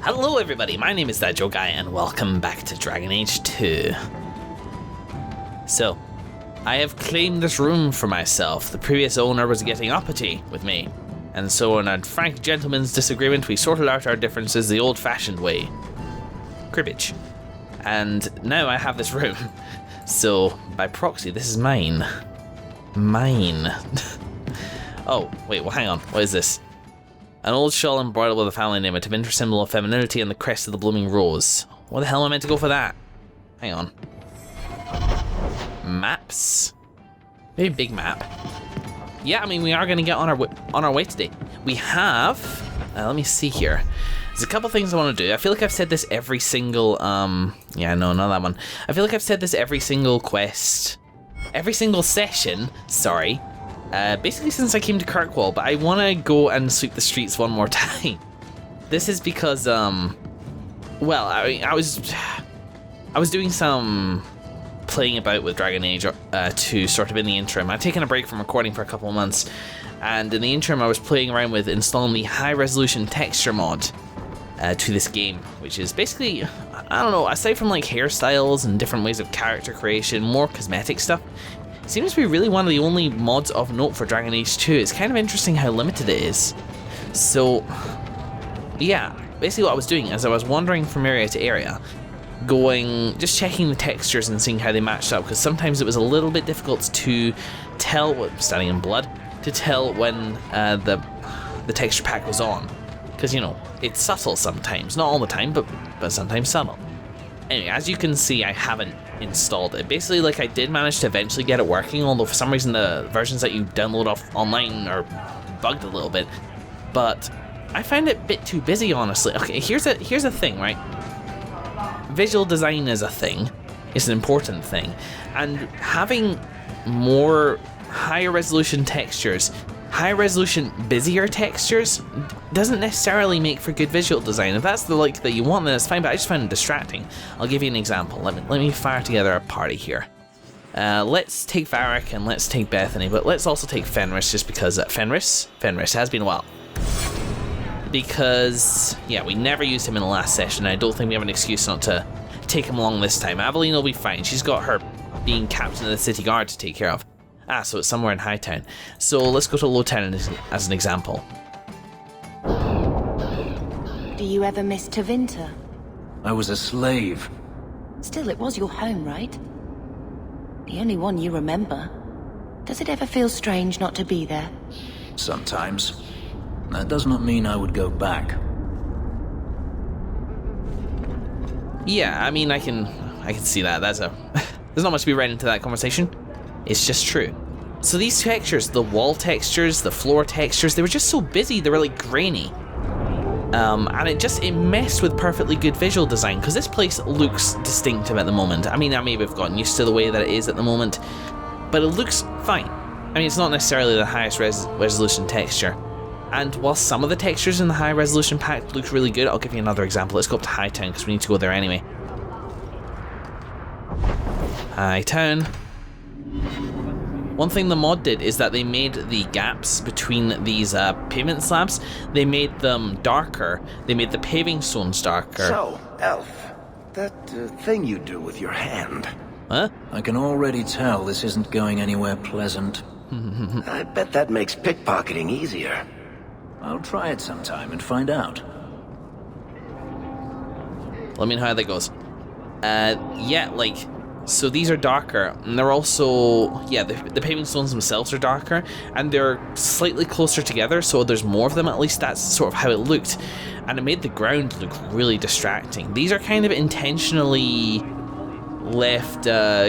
Hello everybody, my name is That Joe Guy and welcome back to Dragon Age 2. So, I have claimed this room for myself. The previous owner was getting uppity with me, and so in a frank gentleman's disagreement we sorted out our differences the old-fashioned way. Cribbage. And now I have this room. So, by proxy, this is mine. Mine. Oh, wait, well hang on, what is this? An old shawl embroidered with a family name, a divinity symbol of femininity and the crest of the blooming rose. What the hell am I meant to go for that? Hang on. Maps? Maybe big map. Yeah, I mean, we are going to get on our way today. We have... let me see here. There's a couple things I want to do. I feel like I've said this every single... yeah, no, not that one. I feel like I've said this every single quest. Every single session, sorry. Basically since I came to Kirkwall, but I want to go and sweep the streets one more time. This is because, well, I was doing some playing about with Dragon Age 2 sort of in the interim. I'd taken a break from recording for a couple of months, and in the interim I was playing around with installing the high-resolution texture mod to this game, which is basically, I don't know, aside from like hairstyles and different ways of character creation, more cosmetic stuff, seems to be really one of the only mods of note for Dragon Age 2. It's kind of interesting how limited it is. So, yeah, basically what I was doing is I was wandering from area to area, just checking the textures and seeing how they matched up, because sometimes it was a little bit difficult to tell, standing in blood, to tell when the texture pack was on. Because, you know, it's subtle sometimes, not all the time, but sometimes subtle. Anyway, as you can see, I haven't installed it. Basically, like, I did manage to eventually get it working, although for some reason the versions that you download off online are bugged a little bit. But I find it a bit too busy, honestly. Okay, here's a thing, right? Visual design is a thing. It's an important thing. And having more higher resolution textures, high resolution, busier textures doesn't necessarily make for good visual design. If that's the like that you want, then it's fine, but I just find it distracting. I'll give you an example. Let me fire together a party here. Let's take Varric and let's take Bethany, but let's also take Fenris, just because Fenris has been a while. Because, yeah, we never used him in the last session, and I don't think we have an excuse not to take him along this time. Aveline will be fine. She's got her being captain of the city guard to take care of. Ah, so it's somewhere in Hightown. So let's go to Lowtown as an example. Do you ever miss Tevinter? I was a slave. Still, it was your home, right? The only one you remember. Does it ever feel strange not to be there? Sometimes. That does not mean I would go back. Yeah, I mean, I can see that. There's not much to be read into that conversation. It's just true. So these textures, the wall textures, the floor textures, they were just so busy, they were like grainy. And it messed with perfectly good visual design, because this place looks distinctive at the moment. I mean, I maybe have gotten used to the way that it is at the moment, but it looks fine. I mean, it's not necessarily the highest resolution texture. And while some of the textures in the high resolution pack look really good, I'll give you another example. Let's go up to Hightown, because we need to go there anyway. Hightown. One thing the mod did is that they made the gaps between these pavement slabs, they made them darker. They made the paving stones darker. So, Elf, that thing you do with your hand. Huh? I can already tell this isn't going anywhere pleasant. I bet that makes pickpocketing easier. I'll try it sometime and find out. Let me know how that goes. Yeah, like... So these are darker, and they're also, yeah, the paving stones themselves are darker, and they're slightly closer together, so there's more of them, at least that's sort of how it looked, and it made the ground look really distracting. These are kind of intentionally left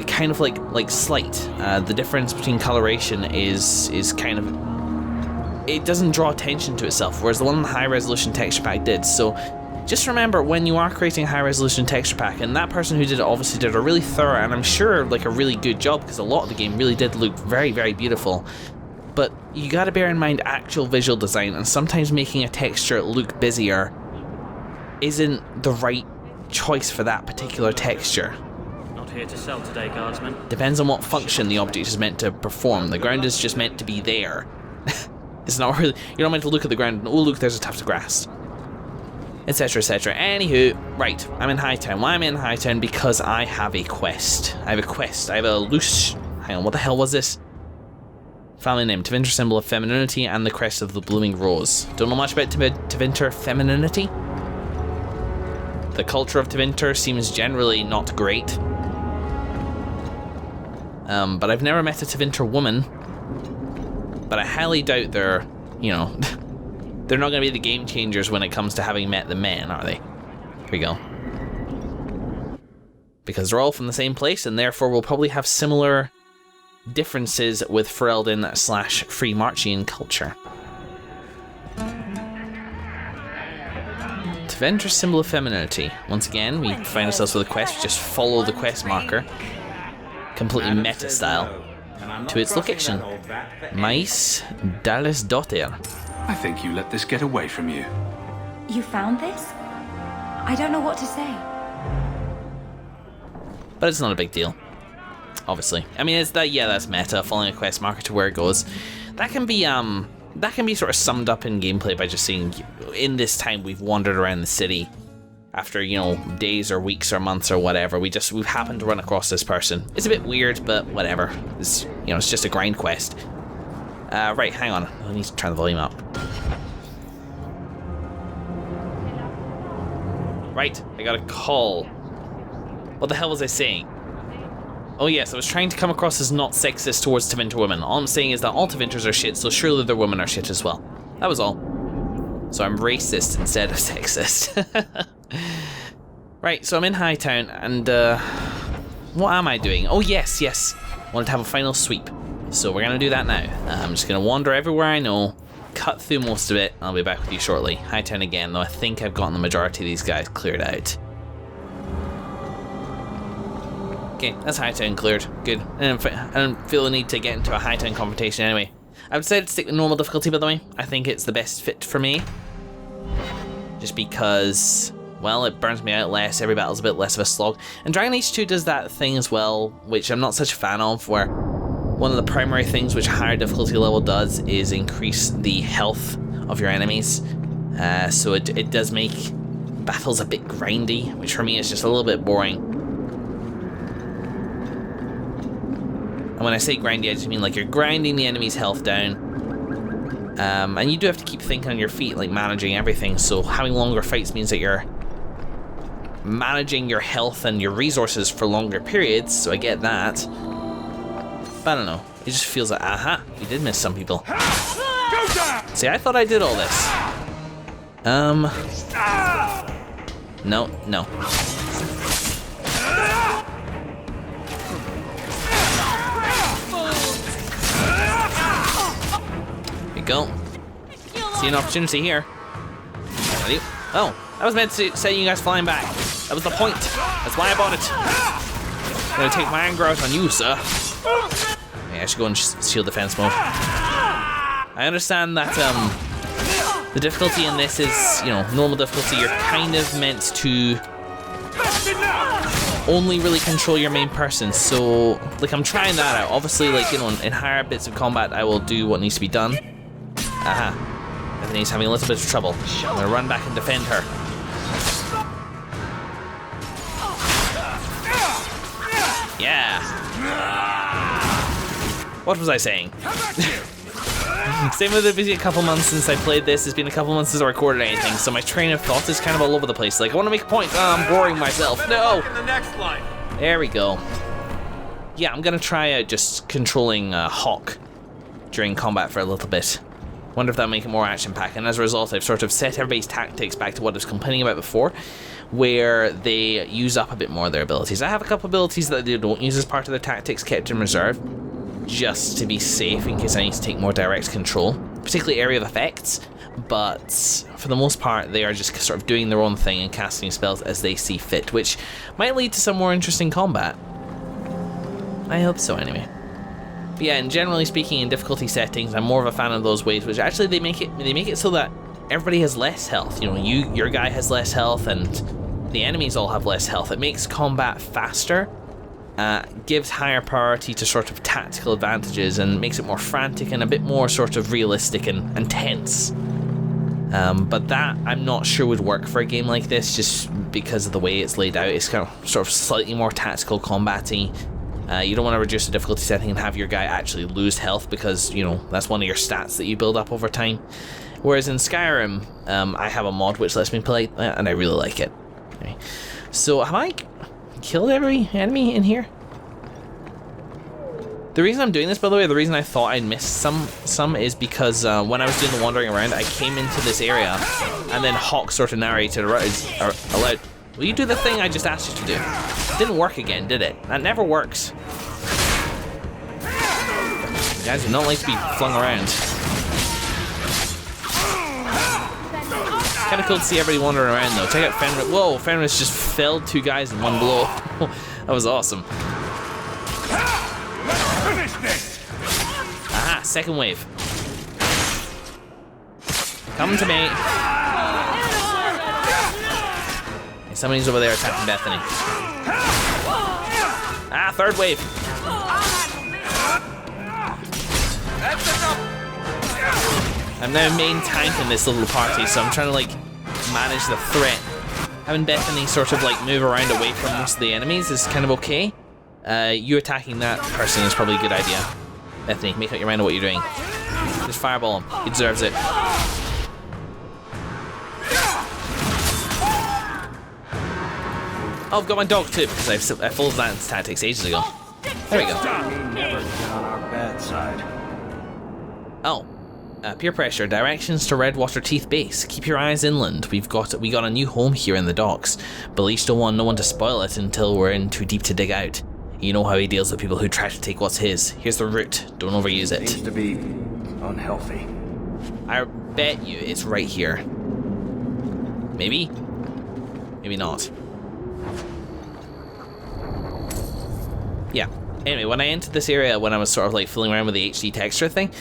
kind of like slight. The difference between coloration is kind of, it doesn't draw attention to itself, whereas the one in the high resolution texture pack did. So just remember, when you are creating a high resolution texture pack, and that person who did it obviously did a really thorough, and I'm sure like a really good job, because a lot of the game really did look very, very beautiful, but you gotta bear in mind actual visual design, and sometimes making a texture look busier isn't the right choice for that particular texture. Not here to sell today, guardsman. Depends on what function the object is meant to perform. The ground is just meant to be there. It's not really, you're not meant to look at the ground and, oh look, there's a tuft of grass. etc, etc. Anywho, right, I'm in Hightown. Why am I in Hightown? Because I have a quest. I have a loose... Hang on, what the hell was this? Family name, Tevinter, symbol of femininity, and the crest of the blooming rose. Don't know much about Tevinter femininity. The culture of Tevinter seems generally not great. But I've never met a Tevinter woman. But I highly doubt they're, you know, they're not going to be the game changers when it comes to having met the men, are they? Here we go. Because they're all from the same place, and therefore we'll probably have similar differences with Ferelden / Free Marchian culture. Tevinter, symbol of femininity. Once again, we find ourselves with a quest. We just follow the quest marker. Completely meta style. To its location. Mais Dallas Dotter. I think you let this get away from you. You found this? I don't know what to say. But it's not a big deal. Obviously. I mean, it's that, yeah, that's meta, following a quest marker to where it goes. That can be sort of summed up in gameplay by just saying, in this time we've wandered around the city after, you know, days or weeks or months or whatever. We've happened to run across this person. It's a bit weird, but whatever. It's, you know, it's just a grind quest. Right, hang on. I need to turn the volume up. Right, I got a call. What the hell was I saying? Oh yes, I was trying to come across as not sexist towards Tevinter women. All I'm saying is that all Tevinters are shit, so surely their women are shit as well. That was all. So I'm racist instead of sexist. Right, so I'm in Hightown, and what am I doing? Oh yes, I wanted to have a final sweep. So we're gonna do that now. I'm just gonna wander everywhere I know, cut through most of it, I'll be back with you shortly. Hightown again, though I think I've gotten the majority of these guys cleared out. Okay, that's Hightown cleared. Good. I don't feel the need to get into a Hightown confrontation anyway. I've decided to stick with normal difficulty, by the way. I think it's the best fit for me. Just because, well, it burns me out less, every battle's a bit less of a slog. And Dragon Age 2 does that thing as well, which I'm not such a fan of, where one of the primary things which a higher difficulty level does is increase the health of your enemies. So it does make battles a bit grindy, which for me is just a little bit boring. And when I say grindy, I just mean like you're grinding the enemy's health down. And you do have to keep thinking on your feet, like managing everything. So having longer fights means that you're managing your health and your resources for longer periods. So I get that. But I don't know. It just feels like, aha, we did miss some people. See, I thought I did all this. No. Go. See an opportunity here. Oh, that was meant to set you guys flying back. That was the point. That's why I bought it. I'm gonna take my anger out on you, sir. Okay, I should go in shield defense mode. I understand that the difficulty in this is, you know, normal difficulty. You're kind of meant to only really control your main person, so like I'm trying that out. Obviously, like, you know, in higher bits of combat I will do what needs to be done. Aha. Anthony's having a little bit of trouble. I'm gonna run back and defend her. Yeah. What was I saying? Same with it, been a couple months since I played this. It's been a couple months since I recorded anything, so my train of thought is kind of all over the place. Like, I want to make a point. Oh, I'm boring myself. No! There we go. Yeah, I'm gonna try out just controlling Hawke during combat for a little bit. Wonder if that'll make it more action-packed, and as a result I've sort of set everybody's tactics back to what I was complaining about before, where they use up a bit more of their abilities. I have a couple abilities that they don't use as part of their tactics kept in reserve, just to be safe in case I need to take more direct control, particularly area of effects, but for the most part they are just sort of doing their own thing and casting spells as they see fit, which might lead to some more interesting combat. I hope so anyway. But yeah, and generally speaking, in difficulty settings, I'm more of a fan of those ways, which actually they make it so that everybody has less health. You know, your guy has less health, and the enemies all have less health. It makes combat faster, gives higher priority to sort of tactical advantages, and makes it more frantic and a bit more sort of realistic and tense. But that I'm not sure would work for a game like this, just because of the way it's laid out. It's kind of sort of slightly more tactical combat-y. You don't want to reduce the difficulty setting and have your guy actually lose health, because, you know, that's one of your stats that you build up over time. Whereas in Skyrim, I have a mod which lets me play, and I really like it. Okay. So have I killed every enemy in here? The reason I'm doing this, by the way, the reason I thought I'd missed some is because when I was doing the wandering around, I came into this area, and then Hawke sort of narrated aloud, will you do the thing I just asked you to do? It didn't work again, did it? That never works. You guys do not like to be flung around. Kind of cool to see everybody wandering around though. Check out Fenris. Whoa, Fenris just felled 2 guys in one blow. That was awesome. Aha, second wave. Come to me. Okay, somebody's over there attacking Bethany. Ah, third wave. I'm now main tank in this little party, so I'm trying to like manage the threat. Having Bethany sort of like move around away from most of the enemies is kind of okay. You attacking that person is probably a good idea. Bethany, make up your mind on what you're doing. Just fireball him. He deserves it. Oh, I've got my dog too, because I followed that tactics ages ago. There we go. Never get on our bad side. Oh. Peer pressure. Directions to Redwater Teeth Base. Keep your eyes inland. We got a new home here in the docks. Police don't want no one to spoil it until we're in too deep to dig out. You know how he deals with people who try to take what's his. Here's the route. Don't overuse it. Seems to be unhealthy. I bet you it's right here. Maybe? Maybe not. Yeah. Anyway, when I entered this area, when I was sort of like fooling around with the HD texture thing,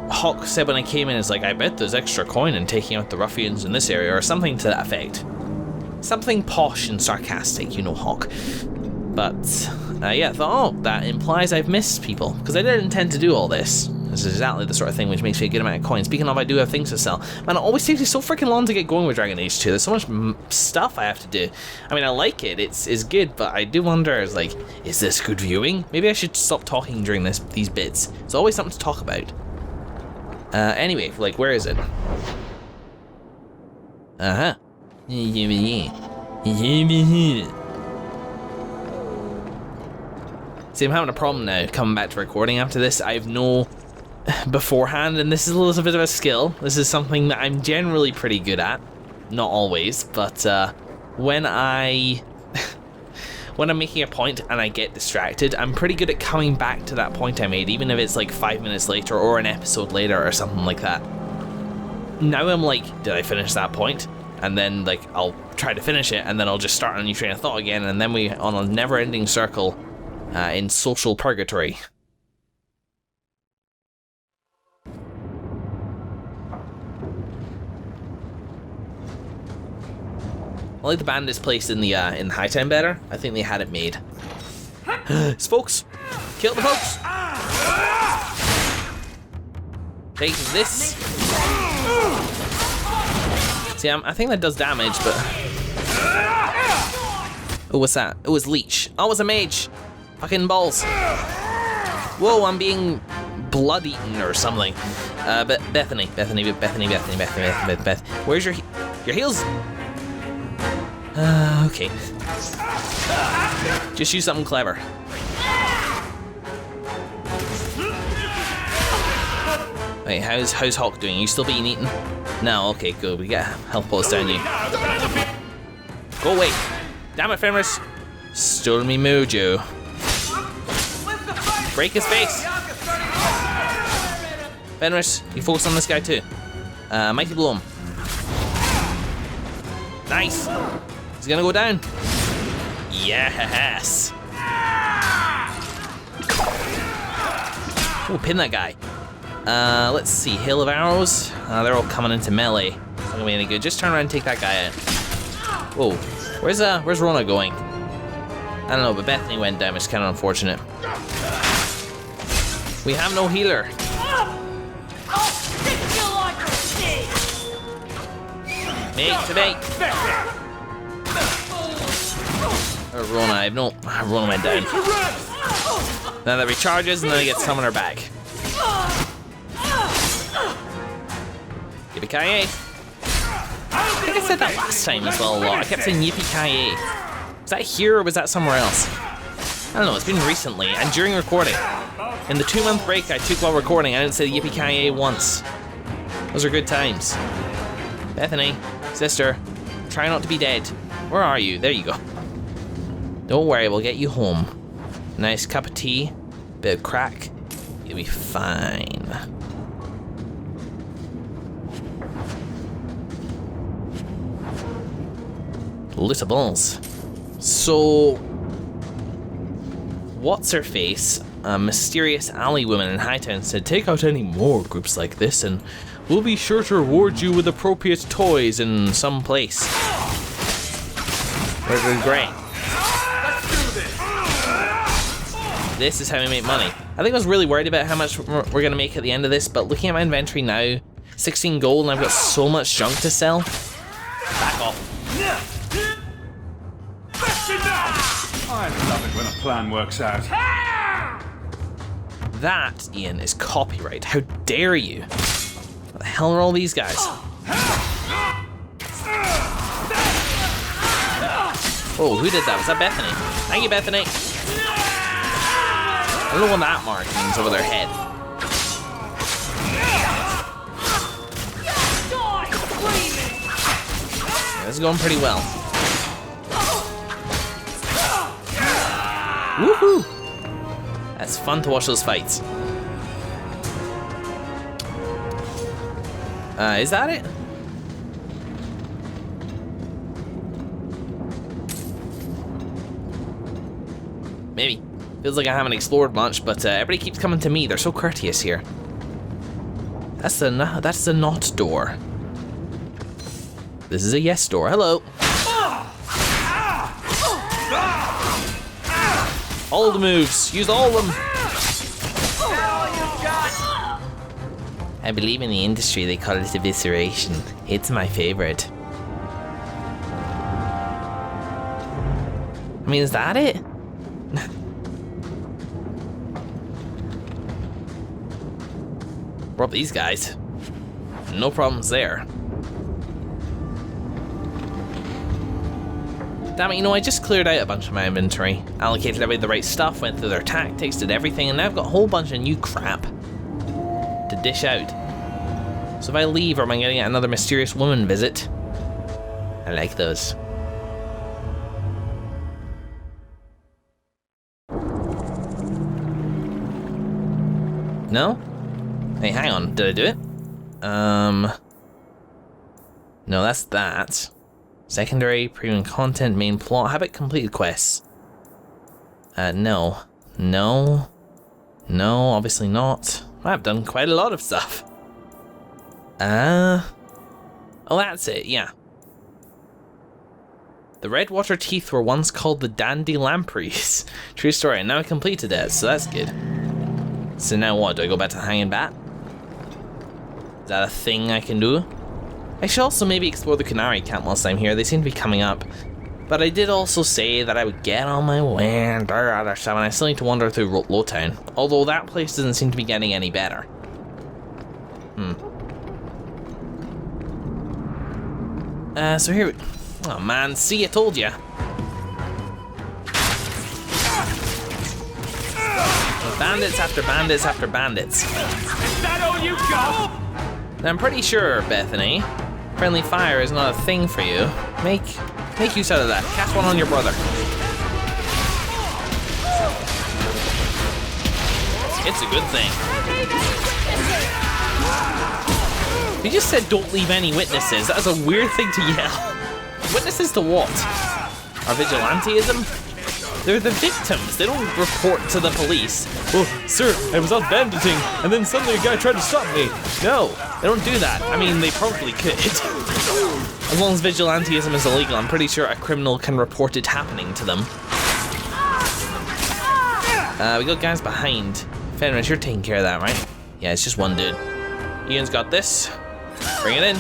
Hawke said when I came in, it's like, I bet there's extra coin in taking out the ruffians in this area, or something to that effect. Something posh and sarcastic, you know, Hawke. But, yeah, I thought, oh, that implies I've missed people, because I didn't intend to do all this. This is exactly the sort of thing which makes me a good amount of coins. Speaking of, I do have things to sell. Man, it always takes me so freaking long to get going with Dragon Age 2. There's so much stuff I have to do. I mean, I like it. It's good, but I do wonder, like, is this good viewing? Maybe I should stop talking during these bits. There's always something to talk about. Anyway, like, where is it? Uh-huh. See, I'm having a problem now coming back to recording after this. I have no beforehand, and this is a little bit of a skill. This is something that I'm generally pretty good at. Not always, but when I'm making a point and I get distracted, I'm pretty good at coming back to that point I made, even if it's like 5 minutes later or an episode later or something like that. Now I'm like, did I finish that point? And then like I'll try to finish it, and then I'll just start a new train of thought again, and then we on a never-ending circle in social purgatory. I like the bandits placed in the high town better. I think they had it made. It's folks! Kill the folks! Take this! See, I think that does damage, but... Oh, what's that? Oh, it's Leech. Oh, it's a mage! Fucking balls. Whoa, I'm being blood-eaten or something. But Bethany. Where's your heals? Okay. Just use something clever. Wait, how's Hawke doing? Are you still being eaten? No, okay, good. We got health pots down you. Go away. Damn it, Fenris. Stole me mojo. Break his face. Fenris, you focus on this guy too. Mighty blow him. Nice. He's gonna go down. Yes. Oh, pin that guy. Let's see. Hail of arrows. They're all coming into melee. It's not gonna be any good. Just turn around and take that guy out. Whoa. Where's Rona going? I don't know, but Bethany went down, which is kind of unfortunate. We have no healer. Mate to mate. Rona, I have no. Rona went down. Now that recharges, and then I get summoner back. Yippee-ki-yay. I think I said that last time as well a lot. I kept saying yippee-ki-yay. Was that here or was that somewhere else? I don't know, it's been recently, and during recording. In the 2-month break I took while recording, I didn't say yippee-ki-yay once. Those are good times. Bethany, sister, try not to be dead. Where are you? There you go. Don't worry, we'll get you home. Nice cup of tea, bit of crack, you'll be fine. Little balls. So, what's her face? A mysterious alley woman in Hightown said, take out any more groups like this and we'll be sure to reward you with appropriate toys in some place. We're great. This is how we make money. I think I was really worried about how much we're gonna make at the end of this, but looking at my inventory now, 16 gold and I've got so much junk to sell. Back off. I love it when a plan works out. That, Ian, is copyright. How dare you? What the hell are all these guys? Oh, who did that? Was that Bethany? Thank you, Bethany. I don't know what that mark means over their head. Yeah, this is going pretty well. Woohoo! That's fun to watch those fights. Is that it? Maybe. Feels like I haven't explored much, but everybody keeps coming to me. They're so courteous here. That's the not door. This is a yes door. Hello. All the moves. Use all of them. I believe in the industry they call it evisceration. It's my favorite. I mean, is that it? Rob these guys. No problems there. Damn it, you know, I just cleared out a bunch of my inventory. Allocated everybody the right stuff, went through their tactics, did everything, and now I've got a whole bunch of new crap to dish out. So if I leave, or am I getting another mysterious woman visit? I like those. No? Hey, hang on, did I do it? No, that's that. Secondary, premium content, main plot. How about completed quests? No. No. No, obviously not. I've done quite a lot of stuff. Oh, that's it, yeah. The Redwater Teeth were once called the Dandy Lampreys. True story, and now I completed it, so that's good. So now what, do I go back to the Hanging Bat? Is that a thing I can do? I should also maybe explore the Canary camp whilst I'm here. They seem to be coming up. But I did also say that I would get on my way and other stuff, and I still need to wander through Lowtown. Although that place doesn't seem to be getting any better. So here we... Oh man, see, I told ya. Bandits after bandits after bandits. Is that all you got? Now, I'm pretty sure, Bethany, friendly fire is not a thing for you. Make use out of that. Cast one on your brother. It's a good thing. You just said don't leave any witnesses. That was a weird thing to yell. Witnesses to what? Our vigilanteism? They're the victims. They don't report to the police. Oh, sir, I was out banditing, and then suddenly a guy tried to stop me. No, they don't do that. I mean, they probably could. As long as vigilanteism is illegal, I'm pretty sure a criminal can report it happening to them. We got guys behind. Fenris, you're taking care of that, right? Yeah, it's just one dude. Ian's got this. Bring it in.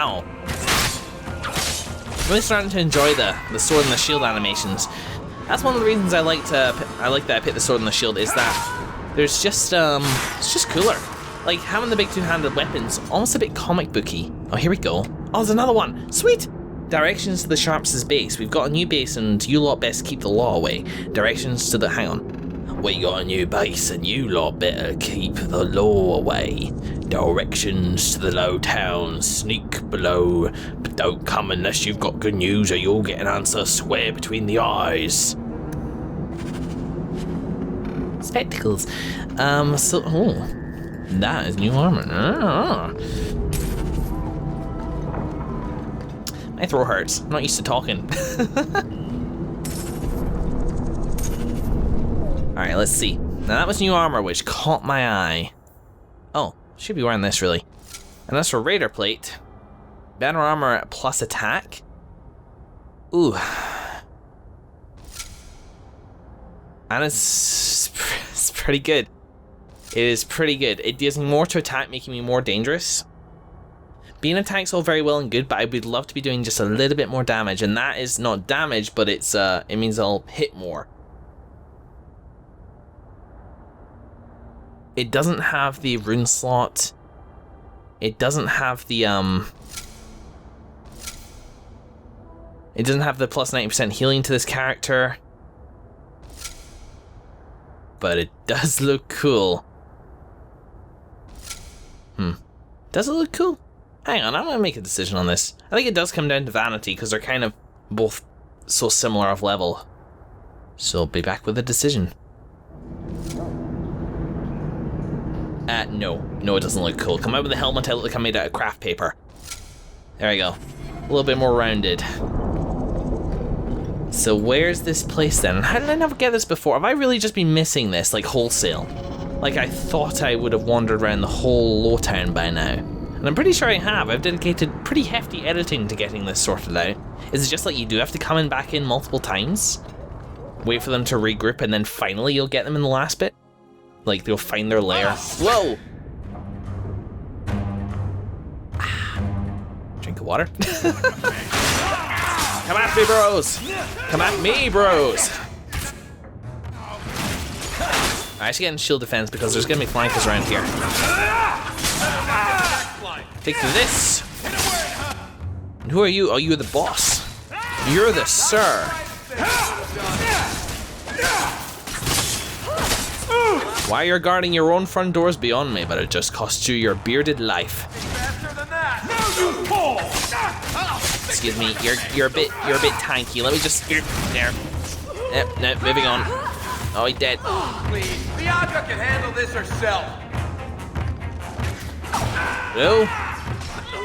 Wow. Really starting to enjoy the sword and the shield animations. That's one of the reasons I like that I picked the sword and the shield, is that there's just it's just cooler. Like having the big two-handed weapons, almost a bit comic booky. Oh, here we go. Oh, there's another one. Sweet. Directions to the Sharps' base. We've got a new base and you lot best keep the law away. Directions to the... hang on. We got a new base and you lot better keep the law away. Directions to the low town. Sneak below. But don't come unless you've got good news or you'll get an answer square between the eyes. Spectacles. That is new armor. My throat hurts. I'm not used to talking. Alright, let's see. Now that was new armor, which caught my eye. Oh, should be wearing this really. And that's for Raider Plate. Banner armor plus attack. Ooh. And it's pretty good. It is pretty good. It gives me more to attack, making me more dangerous. Being attack's all very well and good, but I would love to be doing just a little bit more damage, and that is not damage, but it's it means I'll hit more. It doesn't have the rune slot. It doesn't have the it doesn't have the plus 90% healing to this character. But it does look cool. Does it look cool? Hang on, I'm gonna make a decision on this. I think it does come down to vanity, because they're kind of both so similar of level. So I'll be back with a decision. No, it doesn't look cool. Come out with a helmet, I look like I made out of craft paper. There we go. A little bit more rounded. So where's this place then? How did I never get this before? Have I really just been missing this, like, wholesale? Like, I thought I would have wandered around the whole Lowtown by now. And I'm pretty sure I have. I've dedicated pretty hefty editing to getting this sorted out. Is it just like you do have to come in back in multiple times? Wait for them to regroup and then finally you'll get them in the last bit? Like, they'll find their lair. Whoa! Drink of water. Come at me, bros! Come at me, bros! I should get in shield defense because there's gonna be flankers around here. Take to this. And who are you? Oh, you're the boss. You're the sir. Why you're guarding your own front doors beyond me, but it just cost you your bearded life. Excuse me, you're a bit tanky. Let me just there. No, moving on. Oh, he's dead. Please, Bianca can handle this herself. No.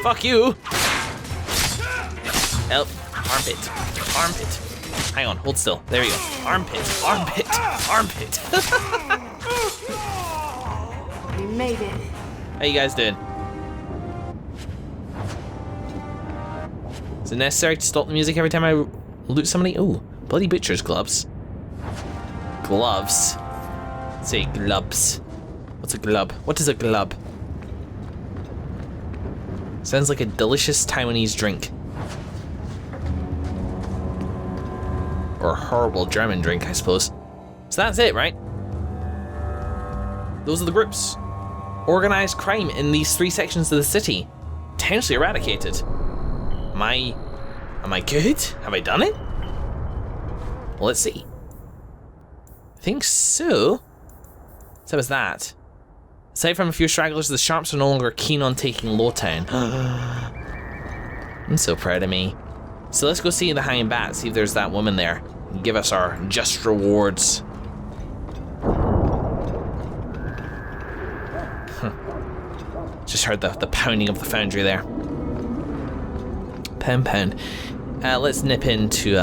Fuck you. Help. Armpit. Armpit. Hang on, hold still. There we go. Armpit. Armpit. Armpit. We made it. How you guys doing? Is it necessary to stop the music every time I loot somebody? Ooh, bloody butcher's gloves. Gloves. Say glubs. What's a glub? What is a glub? Sounds like a delicious Taiwanese drink. Or a horrible German drink, I suppose. So that's it, right? Those are the groups. Organized crime in these 3 sections of the city. Potentially eradicated. Am I good? Have I done it? Well, let's see. I think so. So was that. Aside from a few stragglers, the Sharps are no longer keen on taking Lowtown. I'm so proud of me. So let's go see the Hanging Bat, see if there's that woman there. And give us our just rewards. Just heard the pounding of the foundry there. Pound. Let's nip into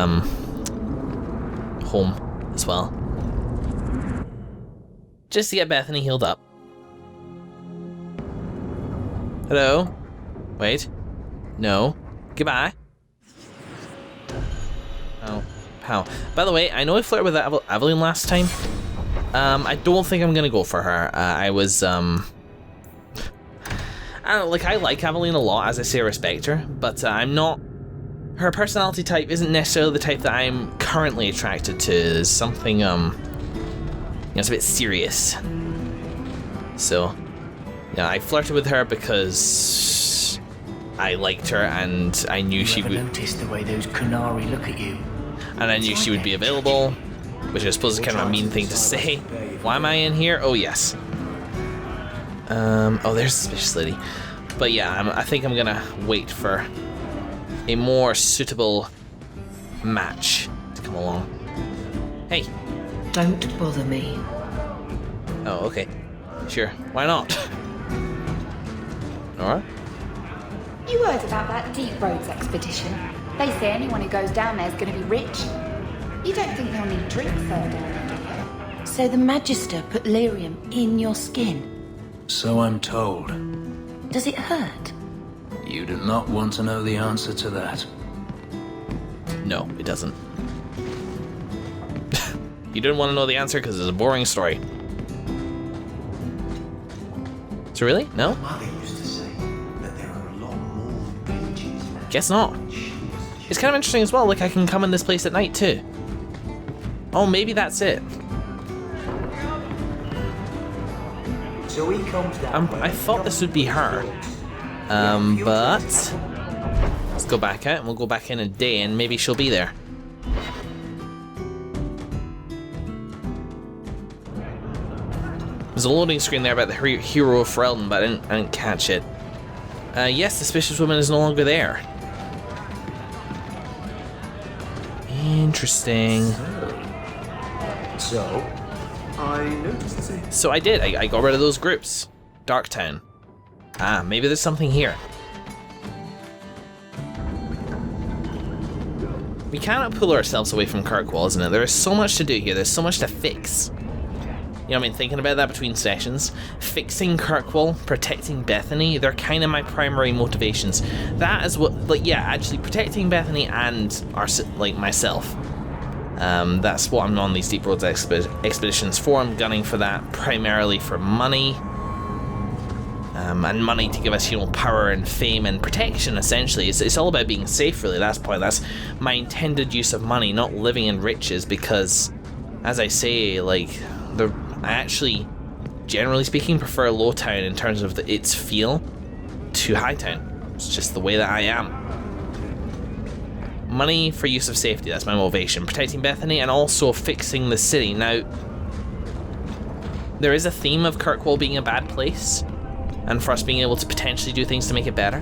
home as well. Just to get Bethany healed up. Hello? Wait. No. Goodbye. Oh. How? By the way, I know I flirted with Evelyn last time. I don't think I'm gonna go for her. I was Like, I like Aveline a lot, as I say, I respect her, but I'm not... Her personality type isn't necessarily the type that I'm currently attracted to. There's something, it's a bit serious. So, yeah, I flirted with her because I liked her and I knew she would... noticed the way those Canary look at you? And I knew she would be available, which I suppose is kind of a mean thing to say. Why am I in here? Oh, yes. Oh, there's a suspicious lady. But yeah, I think I'm gonna wait for a more suitable match to come along. Hey. Don't bother me. Oh, okay. Sure. Why not? Alright. You heard about that Deep Roads expedition? They say anyone who goes down there is going to be rich. You don't think they'll need drinks there, do you? So the Magister put lyrium in your skin. So I'm told. Does it hurt? You do not want to know the answer to that. No, it doesn't. You didn't want to know the answer because it's a boring story. So really? No? Mother used to say that there are a lot more pages. Guess not. It's kind of interesting as well, like I can come in this place at night too. Oh, maybe that's it. So he comes down. I thought this would be her. But let's go back out and we'll go back in a day and maybe she'll be there. There's a loading screen there about the hero of Ferelden, but I didn't catch it. Yes, suspicious woman is no longer there. Interesting. So, I noticed it. So I did. I got rid of those groups. Darktown. Ah, maybe there's something here. We cannot pull ourselves away from Kirkwall, isn't it? There is so much to do here. There's so much to fix. You know what I mean? Thinking about that between sessions. Fixing Kirkwall, protecting Bethany, they're kind of my primary motivations. That is what, like, yeah, actually protecting Bethany and, myself. That's what I'm on these Deep Roads expeditions for. I'm gunning for that primarily for money. And money to give us, power and fame and protection, essentially. It's all about being safe, really. That's the point. That's my intended use of money, not living in riches, because, as I say, I actually, generally speaking, prefer Lowtown in terms of its feel to Hightown. It's just the way that I am. Money for use of safety, that's my motivation. Protecting Bethany and also fixing the city. Now, there is a theme of Kirkwall being a bad place, and for us being able to potentially do things to make it better.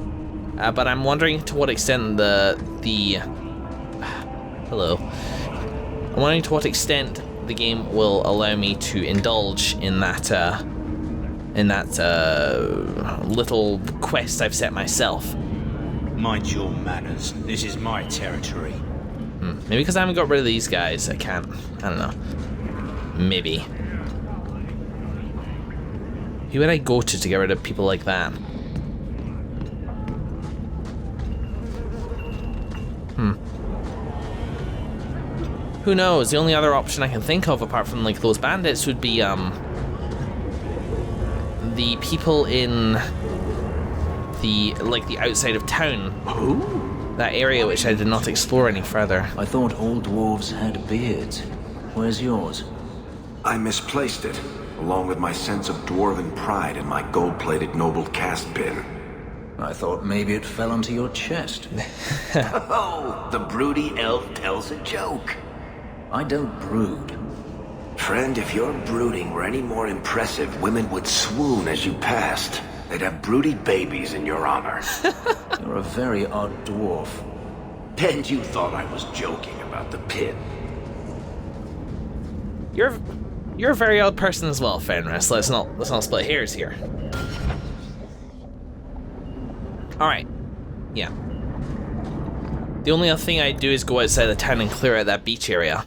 But I'm wondering to what extent hello. I'm wondering to what extent the game will allow me to indulge in that little quest I've set myself. Mind your manners. This is my territory. Maybe because I haven't got rid of these guys, I can't. I don't know. Maybe. Who would I go to get rid of people like that? Who knows? The only other option I can think of, apart from those bandits, would be the people in the outside of town. Who? That area which I did not explore any further. I thought all dwarves had beards. Where's yours? I misplaced it, along with my sense of dwarven pride and my gold-plated noble cast pin. I thought maybe it fell onto your chest. Oh, the broody elf tells a joke. I don't brood. Friend, if your brooding were any more impressive, women would swoon as you passed. They'd have broody babies in your honor. You're a very odd dwarf. And you thought I was joking about the pin. You're a very odd person as well, Fenris. Let's not split hairs here. Alright. Yeah. The only other thing I'd do is go outside the town and clear out that beach area.